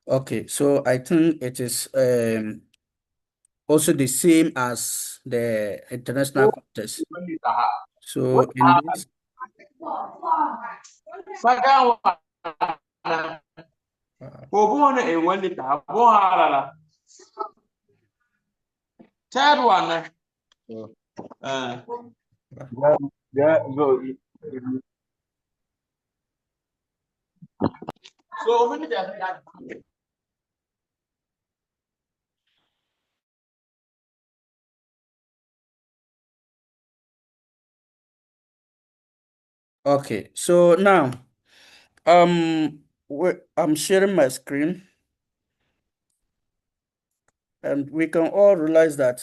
Okay, so I think it is also the same as the international contest. So in this, third one. So many okay, so now I'm sharing my screen, and we can all realize that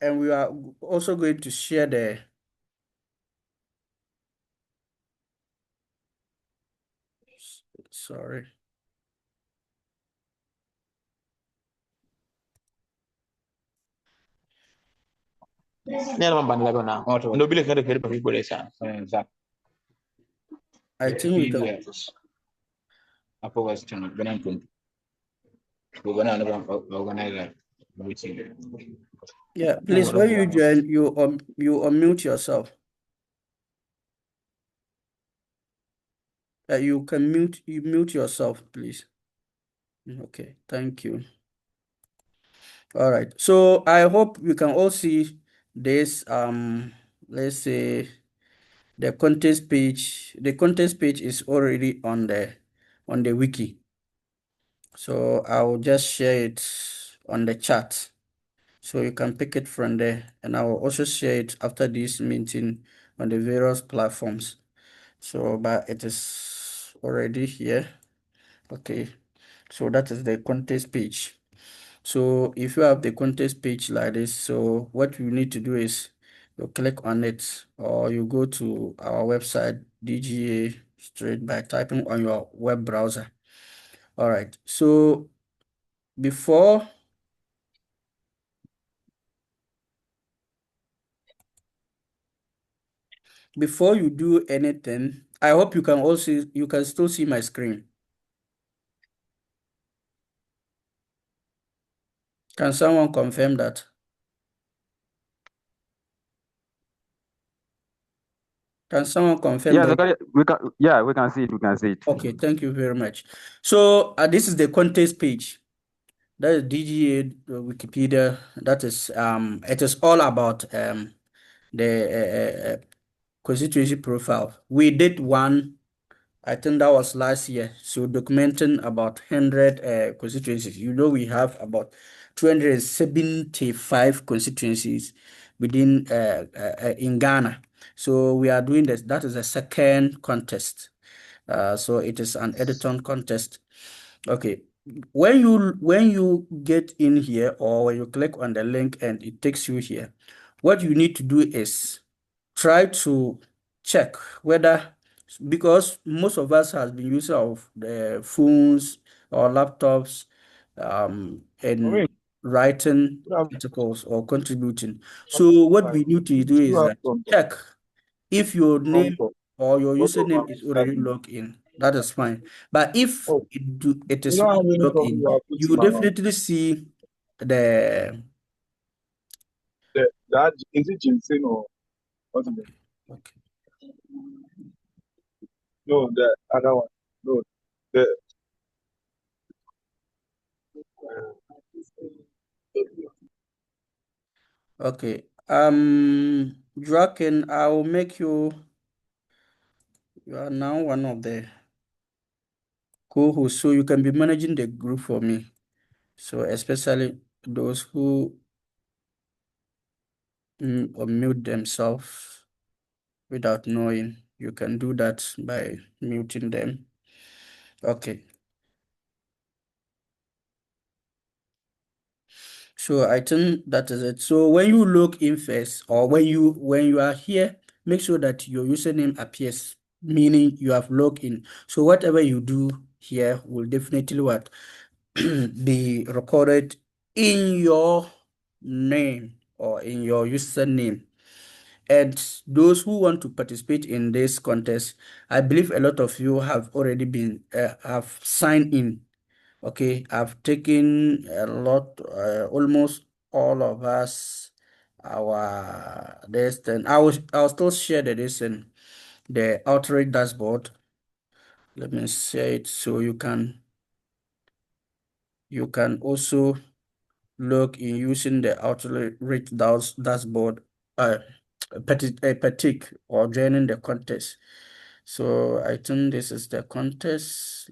and we are also going to share sorry. I think we can. Yeah, please, when you join, you unmute yourself. You can mute yourself, please. Okay, thank you. All right. So I hope you can all see this. Let's say the contest page. The contest page is already on the wiki. So I'll just share it on the chat. So you can pick it from there. And I will also share it after this meeting on the various platforms. So, but it is already here. Okay. So that is the contest page. So if you have the contest page like this, so what you need to do is you click on it, or you go to our website, DGA, straight by typing on your web browser. All right. So before you do anything, I hope you can still see my screen. Can someone confirm that? Can someone confirm Yes, that? okay, we can. Yeah, we can see it. We can see it. Okay, thank you very much. So this is the contest page. That is DGA Wikipedia. That is it is all about the constituency profile. We did one, I think that was last year. So documenting about 100 constituencies. You know, we have about 275 constituencies within in Ghana. So we are doing this. That is the second contest. So it is an Edithon contest. Okay. When you get in here, or when you click on the link and it takes you here, what you need to do is try to check whether, because most of us has been using of the phones or laptops and writing articles or contributing. So what we need to do is that check if your name or your username is already logged in. That is fine. But if it is not logged in, you will definitely see the That is it ginseng or what is it? okay. No, the other one. No, the Okay. Draken, I'll make you. You are now one of the co-hosts, so you can be managing the group for me. So especially those who unmute themselves without knowing, you can do that by muting them. Okay. So I think that is it. So when you log in first, or when you are here, make sure that your username appears, meaning you have logged in. So whatever you do here will definitely what be recorded in your name or in your username. And those who want to participate in this contest, I believe a lot of you have already been have signed in. Okay, I've taken a lot, almost all of us, our this, then I'll still share the outreach dashboard. Let me say it so you can also look in using the outreach dashboard, a or joining the contest. So I think this is the contest.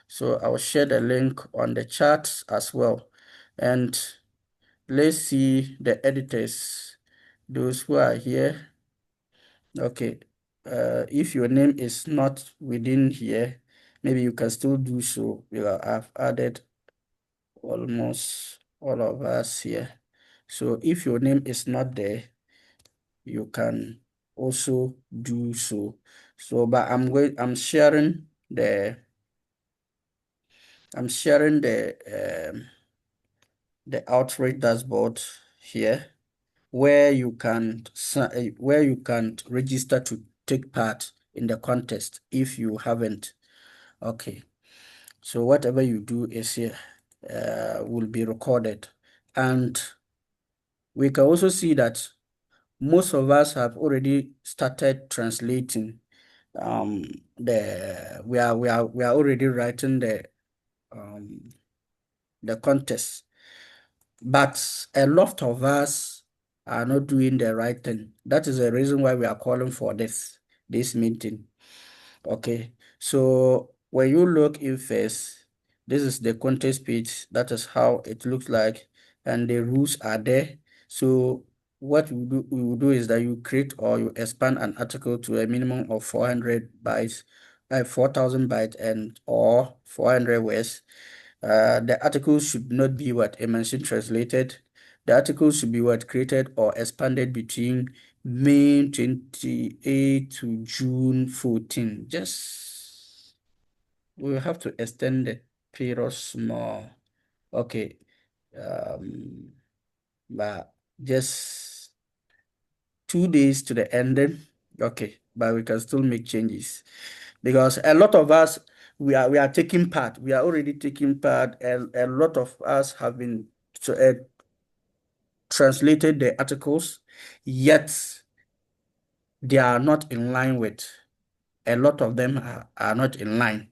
So I'll share the link on the chat as well. And let's see the editors, those who are here. Okay. If your name is not within here, maybe you can still do so. I've added almost all of us here. So if your name is not there, you can also do so. So, but I'm sharing the outreach dashboard here, where you can register to take part in the contest if you haven't. Okay. So whatever you do is here will be recorded. And we can also see that most of us have already started translating. We are already writing the contest, but a lot of us are not doing the right thing. That is the reason why we are calling for this meeting. Okay, so when you look in first, this is the contest page. That is how it looks like, and the rules are there. So what we will do is that you create or you expand an article to a minimum of 400 bytes, 4,000 bytes, and or 400 words. The article should not be what Emerson translated. The article should be what created or expanded between May 28 to June 14. Just we'll have to extend the period small. Okay. Um, but just 2 days to the ending. Okay, but we can still make changes because a lot of us we are taking part. We are already taking part, and a lot of us have been translated the articles, yet they are not in line with. A lot of them are not in line.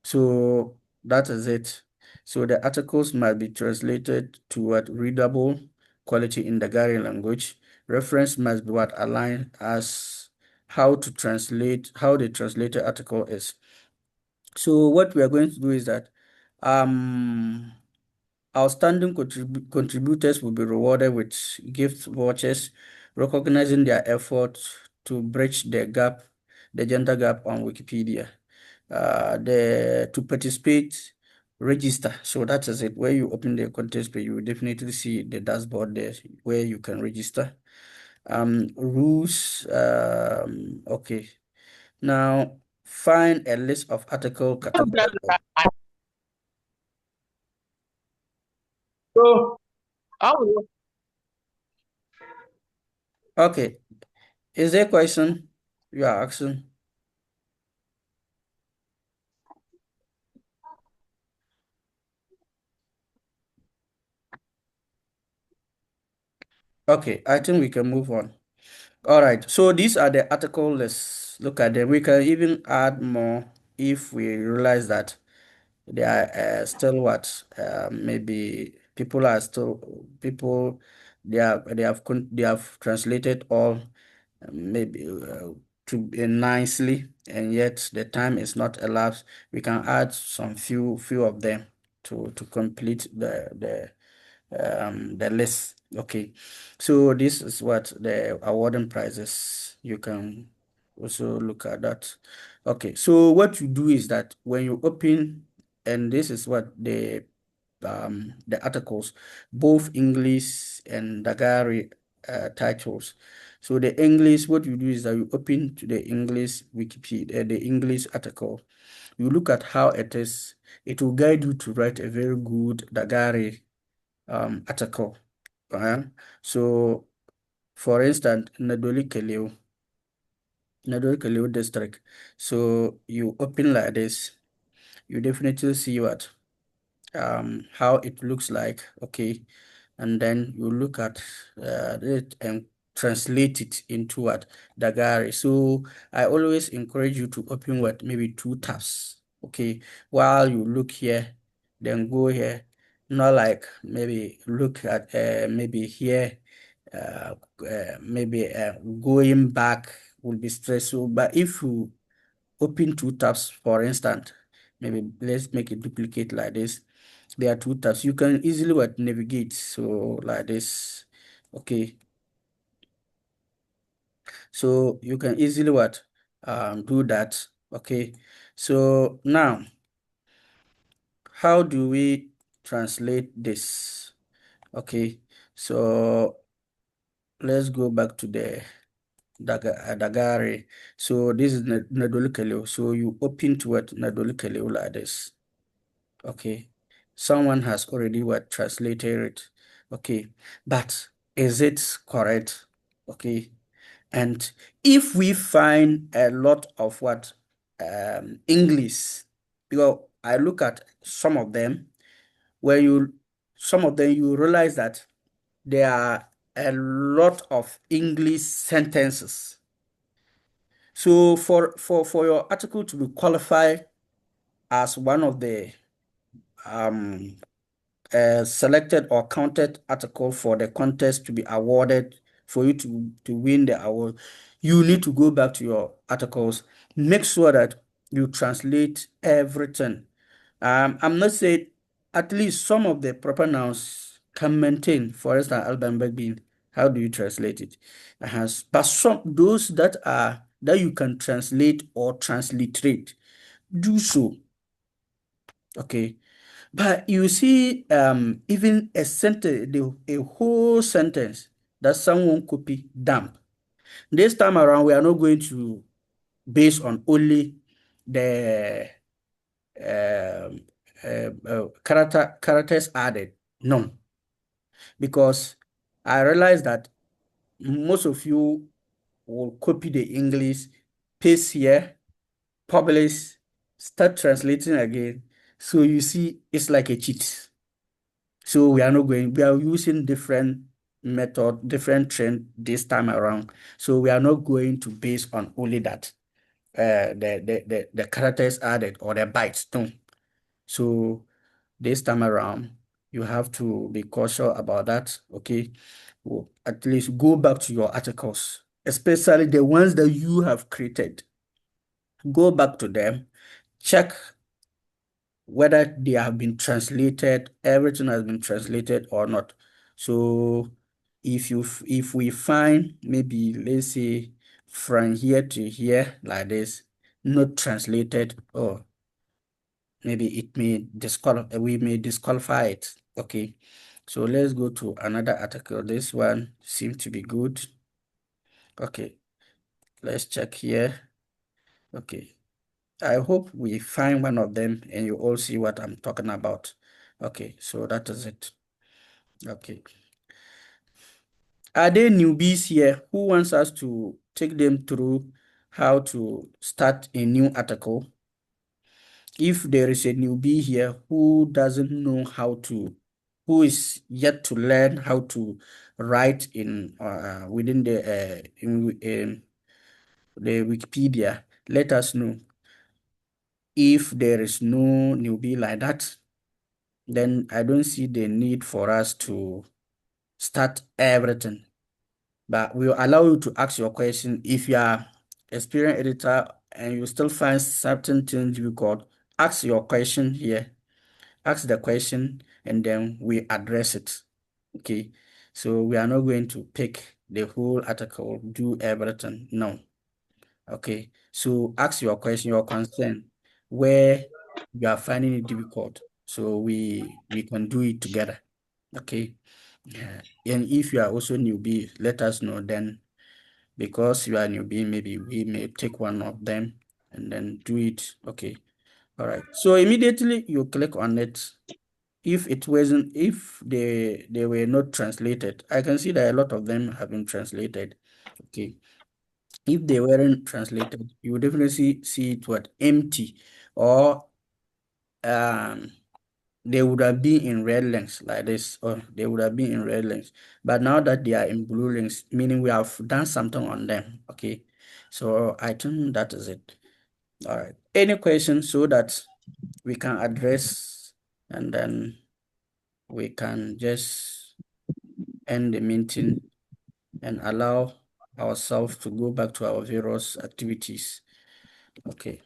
So that is it. So the articles must be translated to what readable quality in the Gari language. Reference must be what aligned as how the translated article is. So what we are going to do is that um outstanding contributors will be rewarded with gift vouchers, recognizing their effort to bridge the gender gap on Wikipedia. To participate, register. So that is it. Where you open the contest page, you will definitely see the dashboard there where you can register. Rules. Okay. Now find a list of article categories. So, how will Okay. Is there a question you are asking? Okay, I think we can move on. All right, so these are the article. Let's look at them. We can even add more if we realize that they are still what maybe people they have translated all maybe to nicely, and yet the time is not elapsed. We can add some few of them to complete the list. Okay, so this is what the awarding prizes. You can also look at that. Okay, so what you do is that when you open, and this is what the articles, both English and Dagari titles. So the English, what you do is that you open to the English Wikipedia, the English article. You look at how it is. It will guide you to write a very good Dagari article. So For instance, Nadoli Keleo district. So you open like this, you definitely see what how it looks like. Okay, and then you look at it and translate it into what Dagari. So I always encourage you to open what maybe two tabs. Okay, while you look here, then go here. Not like maybe look at maybe here, maybe going back will be stressful. But if you open two tabs, for instance, maybe let's make a duplicate like this. There are two tabs. You can easily what navigate. So like this. Okay. So you can easily what do that. Okay. So now how do we translate this? Okay. So let's go back to the Dagari. So this is Nadoli. So you open to what Nadoli like this. Okay. Someone has already what translated it. Okay. But is it correct? Okay. And if we find a lot of what English, because I look at some of them, where some of them you realize that there are a lot of English sentences. So for your article to be qualified as one of the um selected or counted article for the contest to be awarded, for you to win the award, you need to go back to your articles, make sure that you translate everything. I'm not saying at least some of the proper nouns can maintain. For instance, Alban being, how do you translate it? But some those that you can translate or transliterate, do so. Okay. But you see, even a sentence, a whole sentence that someone copy dump. This time around, we are not going to base on only the um, characters added. No, because I realize that most of you will copy the English, paste here, publish, start translating again. So you see, it's like a cheat. So we are using different method, different trend this time around. So we are not going to base on only that, the characters added or the bytes. No. So this time around, you have to be cautious about that. Okay. Well, at least go back to your articles, especially the ones that you have created. Go back to them, check whether they have been translated, everything has been translated or not. So if we find maybe let's say from here to here like this, not translated, or maybe we may disqualify it. Okay. So let's go to another article. This one seems to be good. Okay, let's check here. Okay. I hope we find one of them and you all see what I'm talking about. Okay, so that is it. Okay. Are there newbies here who wants us to take them through how to start a new article? If there is a newbie here who doesn't know who is yet to learn how to write in within in the Wikipedia, let us know. If there is no newbie like that, then I don't see the need for us to start everything. But we'll allow you to ask your question. If you are experienced editor and you still find certain things difficult, ask your question here. Ask the question and then we address it. Okay. So we are not going to pick the whole article, do everything. No. Okay. So ask your question, your concern, where you are finding it difficult. So we can do it together. Okay. Yeah. And if you are also newbie, let us know then, because you are newbie, maybe we may take one of them and then do it. Okay. All right. So immediately you click on it, if they were not translated, I can see that a lot of them have been translated. Okay. If they weren't translated, you would definitely see it what empty, or um they would have been in red links like this, or they would have been in red links. But now that they are in blue links, meaning we have done something on them. Okay. So I think that is it. All right. Any questions so that we can address, and then we can just end the meeting and allow ourselves to go back to our various activities. Okay.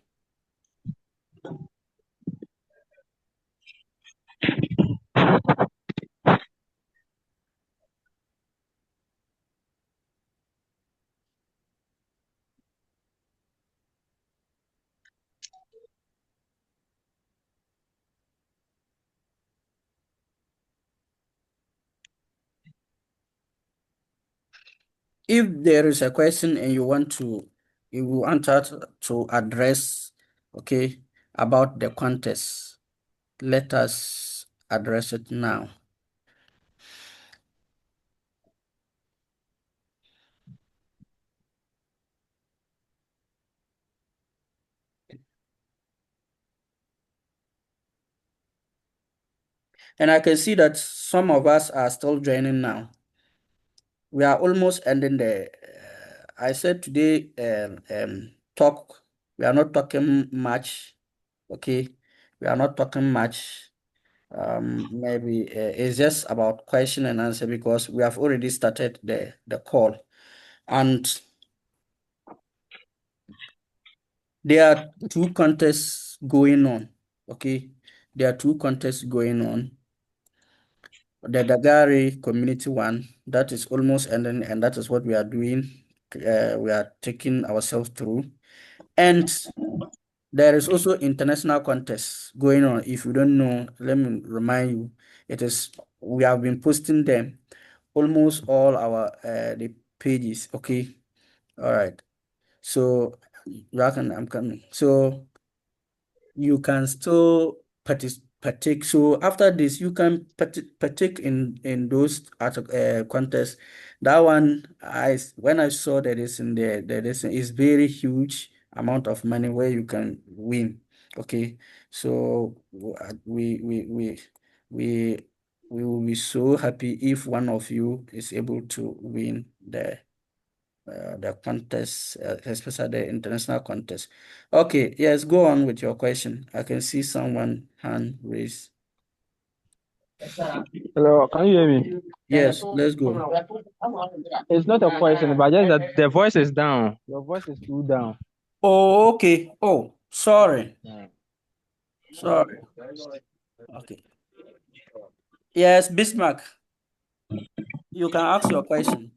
If there is a question and you want us to address, okay, about the contest, let us address it now. And I can see that some of us are still joining now. We are almost ending the. I said today, talk. We are not talking much. Okay, we are not talking much. Maybe it's just about question and answer, because we have already started the call, and there are two contests going on. Okay, there are two contests going on. The Dagari community one, that is almost ending, and that is what we are doing. We are taking ourselves through, and there is also international contest going on. If you don't know, let me remind you. We have been posting them almost all our the pages. Okay, all right. So I'm coming. So you can still partake. So after this, you can partake in those contests. That one, when I saw that it's in there, that is very huge amount of money where you can win. Okay, so we we will be so happy if one of you is able to win the contest, especially the international contest. Okay, yes, go on with your question. I can see someone hand raised. Hello, can you hear me? Yes, let's go. It's not a question, but just that the voice is down. Your voice is too down. Oh, okay. Oh, sorry. Sorry. Okay. Yes, Bismarck, you can ask your question.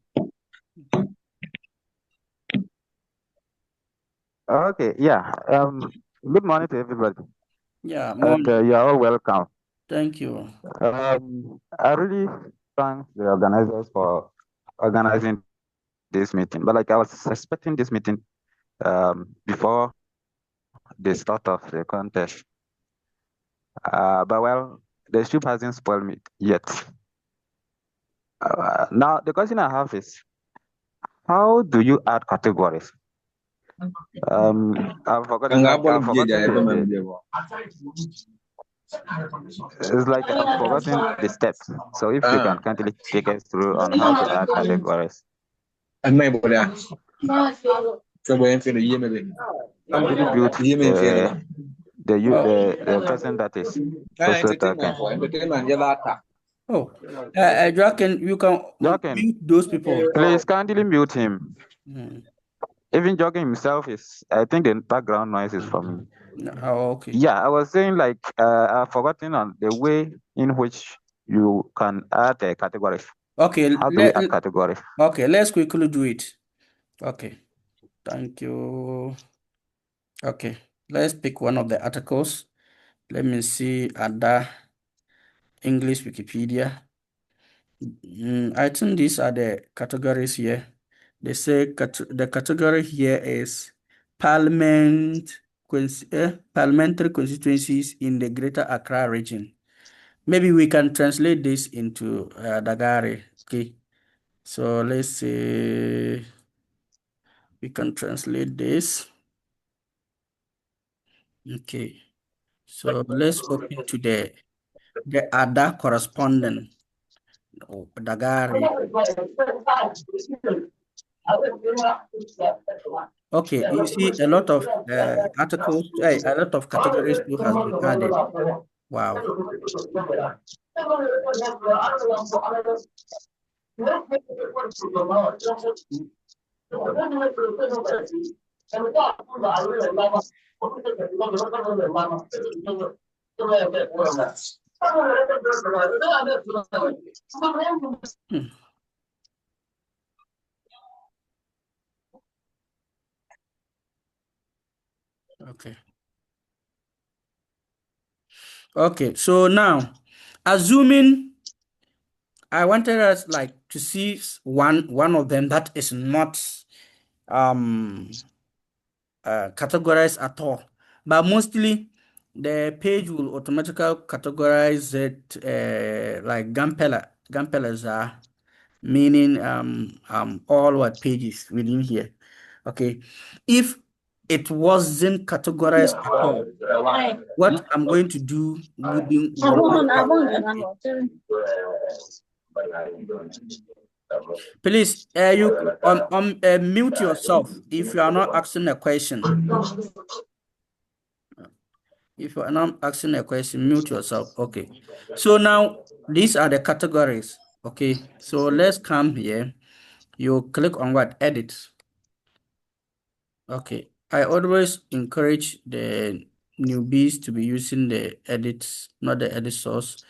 Okay, yeah. Good morning to everybody, Yeah, and morning. you are all welcome. Thank you. I really thank the organizers for organizing this meeting. But like I was expecting this meeting before the start of the contest. But well, the ship hasn't spoiled me yet. Now the question I have is, how do you add categories? I've forgotten it's like I've forgotten the steps. So if you can kindly take us through on how to add categories. Kindly build the person that is also talking. Oh, you can Joking, mute those people. please kindly mute him. Mm. Even jogging himself is, I think the background noise is from him. Oh, okay. Yeah, I was saying like I've forgotten on the way in which you can add a category. Okay, How do we add categories? okay, let's quickly do it. Okay, thank you. Okay, let's pick one of the articles. Let me see other English Wikipedia. I think these are the categories here. They say the category here is parliamentary constituencies in the Greater Accra region, maybe we can translate this into Dagari. Okay. So let's say we can translate this. Okay. So let's open to the other correspondent of Dagari. Okay, you see a lot of articles, a lot of categories too has been added. Wow. Hmm. Okay. Okay, so now assuming I wanted us like to see one of them that is not um categorized at all, but mostly the page will automatically categorize it like Gampelas are, meaning all what pages within here. Okay, if it wasn't categorized at all, what I'm going to do will not work. Okay. Please, you mute yourself if you are not asking a question. If you are not asking a question, mute yourself. Okay. So now these are the categories. Okay. So let's come here. You click on what? Edit. Okay. I always encourage the newbies to be using the edits, not the edit source.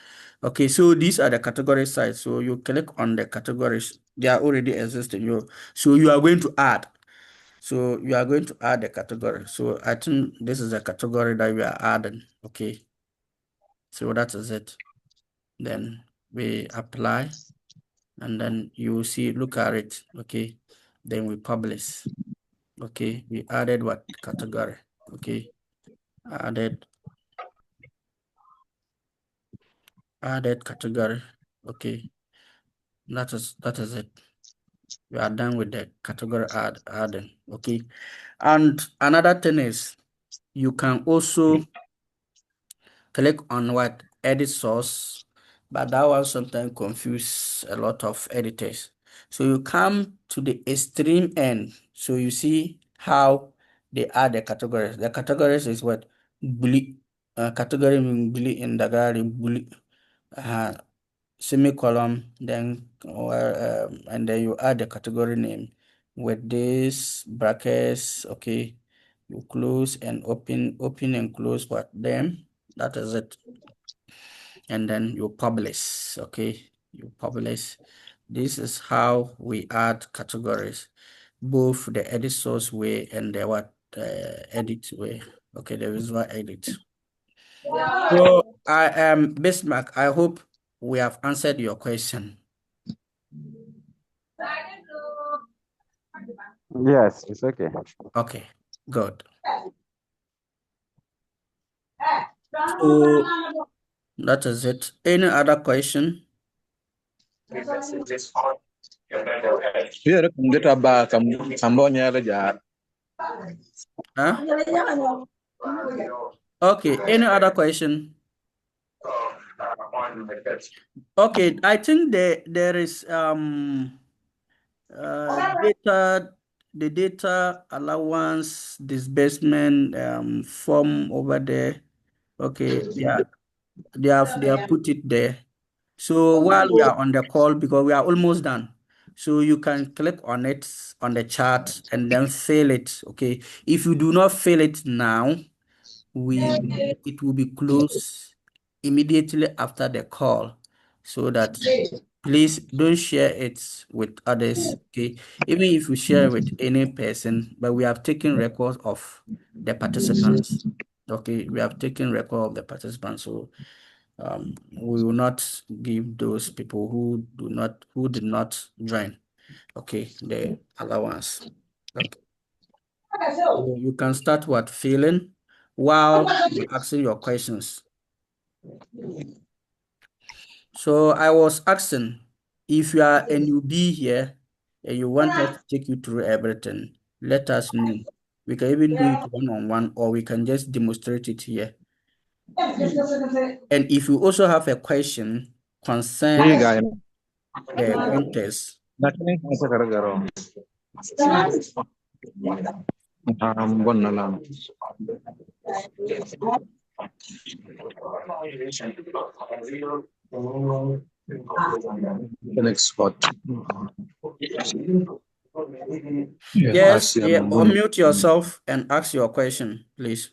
Okay, so these are the category sites. So you click on the categories. They are already existing. So you are going to add. So you are going to add a category. So I think this is a category that we are adding. Okay. So that is it. Then we apply and then you will see, look at it. Okay. Then we publish. Okay. We added what category? Okay. Added category. Okay. That is it. We are done with the category adding. Okay. And another thing is you can also click on what edit source, but that one sometimes confuse a lot of editors. So you come to the extreme end. So you see how they add the categories. The categories is what bully category mean bully in the gallery bully semicolon, then and then you add the category name with this brackets. Okay, you close and open and close what them. That is it. And then you publish. Okay, you publish. This is how we add categories, both the edit source way and the what edit way. Okay, the visual edit. So I am Bismarck. I hope we have answered your question. Yes, it's okay. Okay, good. So that is it. Any other question? Biar kita ba kambonya aja. Huh? Okay, any other question? Okay, I think there is data, the data allowance disbursement form over there. Okay, yeah, they have put it there. So while we are on the call, because we are almost done, so you can click on it on the chart and then fill it. Okay, if you do not fill it now, it will be closed immediately after the call, so that please don't share it with others. Okay, even if you share with any person, but we have taken record of the participants. Okay, we have taken record of the participants, so we will not give those people who did not join, okay, the allowance. Okay, so you can start what filling while you're asking your questions. So I was asking if you are a newbie here and you want us to take you through everything, let us know. We can even do it one-on-one, or we can just demonstrate it here. And if you also have a question concerning the contest, yes, unmute yourself and ask your question, please.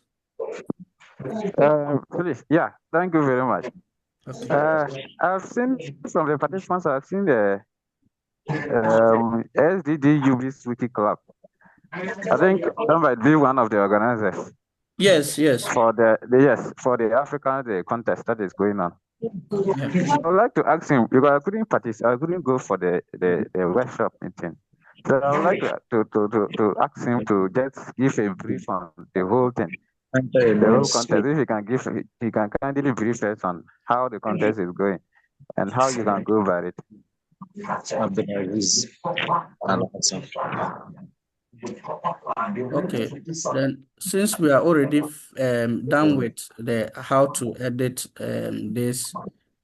Please, yeah, thank you very much. Okay. I've seen from the participants, I've seen the SDDUB Wiki Club. I think that might be one of the organizers. Yes. For the African contest that is going on. Yeah. I would like to ask him because I couldn't participate. I couldn't go for the workshop meeting. So I would like to ask him to just give a brief on the whole thing, the whole contest. If he can kindly brief us on how the contest is going and how you can go about it. Okay, then since we are already done with the how to edit this,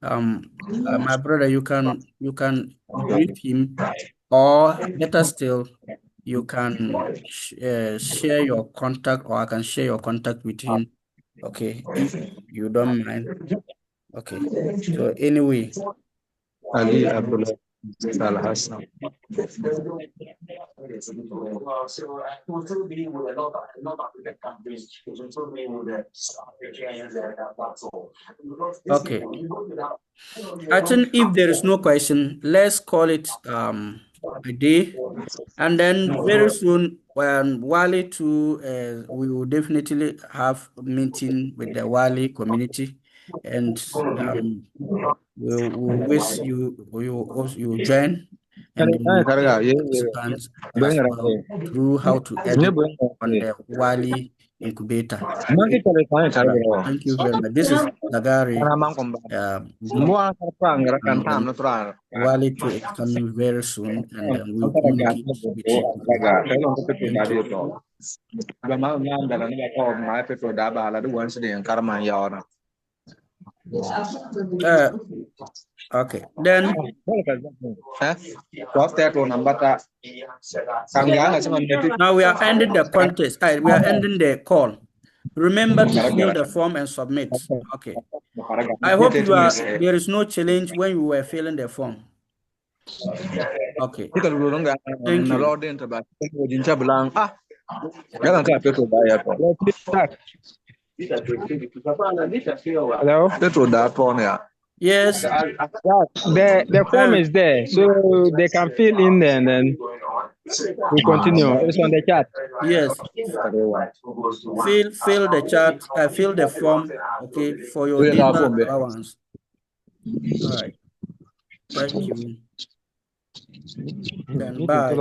my brother, you can brief him, or better still, you can share your contact, or I can share your contact with him. Okay, if you don't mind. Okay, so anyway. Ali Abdullah Al Hassan. Okay. I think if there is no question, let's call it a day. And then very soon, when Wali too, we will definitely have a meeting with the Wali community, and we'll wish you join, and then we'll take participants as well through how to edit on the Wali incubator. Thank you very much. This is Dagari. Wali too is coming very soon, and then we'll communicate with you. Thank you. Okay, then now we are ending the contest. We are ending the call. Remember to fill the form and submit. Okay. I hope there is no challenge when you were filling the form. Okay. Thank you. Hello? Yes. The form is there, so they can fill in there and then we continue. It's on the chat. Yes. Fill the chat. Fill the form, okay, for your data allowance. All right. Thank you. Then bye.